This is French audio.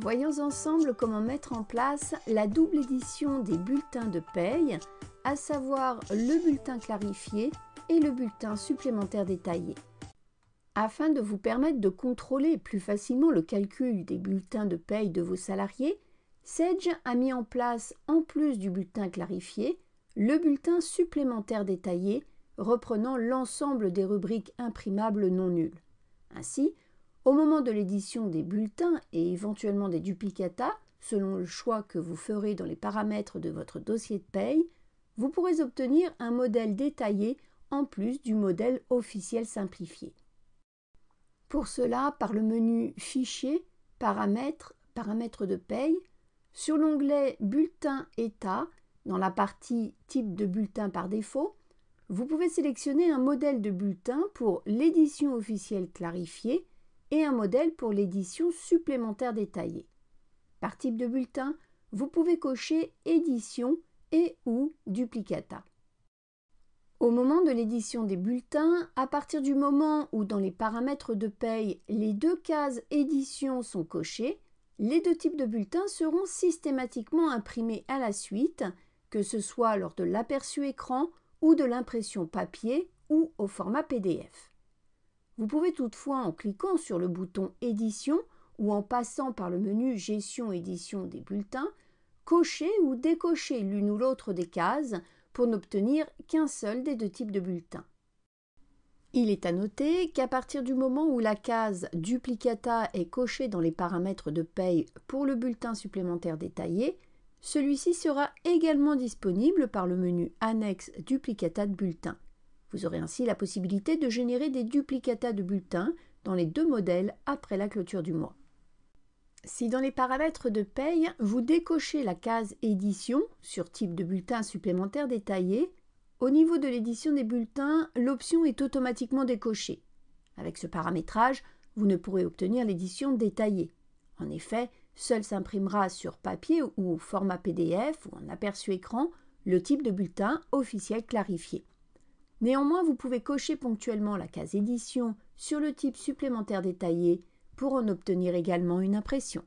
Voyons ensemble comment mettre en place la double édition des bulletins de paye, à savoir le bulletin clarifié et le bulletin supplémentaire détaillé. Afin de vous permettre de contrôler plus facilement le calcul des bulletins de paye de vos salariés, Sage a mis en place, en plus du bulletin clarifié, le bulletin supplémentaire détaillé reprenant l'ensemble des rubriques imprimables non nulles. Ainsi, au moment de l'édition des bulletins et éventuellement des duplicata, selon le choix que vous ferez dans les paramètres de votre dossier de paye, vous pourrez obtenir un modèle détaillé en plus du modèle officiel simplifié. Pour cela, par le menu Fichier, Paramètres, Paramètres de paye, sur l'onglet Bulletin État, dans la partie Type de bulletin par défaut, vous pouvez sélectionner un modèle de bulletin pour l'édition officielle clarifiée et un modèle pour l'édition supplémentaire détaillée. Par type de bulletin, vous pouvez cocher Édition et ou Duplicata. Au moment de l'édition des bulletins, à partir du moment où dans les paramètres de paye, les deux cases Édition sont cochées, les deux types de bulletins seront systématiquement imprimés à la suite, que ce soit lors de l'aperçu écran ou de l'impression papier ou au format PDF. Vous pouvez toutefois, en cliquant sur le bouton Édition ou en passant par le menu Gestion-édition des bulletins, cocher ou décocher l'une ou l'autre des cases pour n'obtenir qu'un seul des deux types de bulletins. Il est à noter qu'à partir du moment où la case Duplicata est cochée dans les paramètres de paye pour le bulletin supplémentaire détaillé, celui-ci sera également disponible par le menu Annexe Duplicata de bulletin. Vous aurez ainsi la possibilité de générer des duplicata de bulletins dans les deux modèles après la clôture du mois. Si dans les paramètres de paye, vous décochez la case Édition sur type de bulletin supplémentaire détaillé, au niveau de l'édition des bulletins, l'option est automatiquement décochée. Avec ce paramétrage, vous ne pourrez obtenir l'édition détaillée. En effet, seul s'imprimera sur papier ou au format PDF ou en aperçu écran le type de bulletin officiel clarifié. Néanmoins, vous pouvez cocher ponctuellement la case Édition sur le type supplémentaire détaillé pour en obtenir également une impression.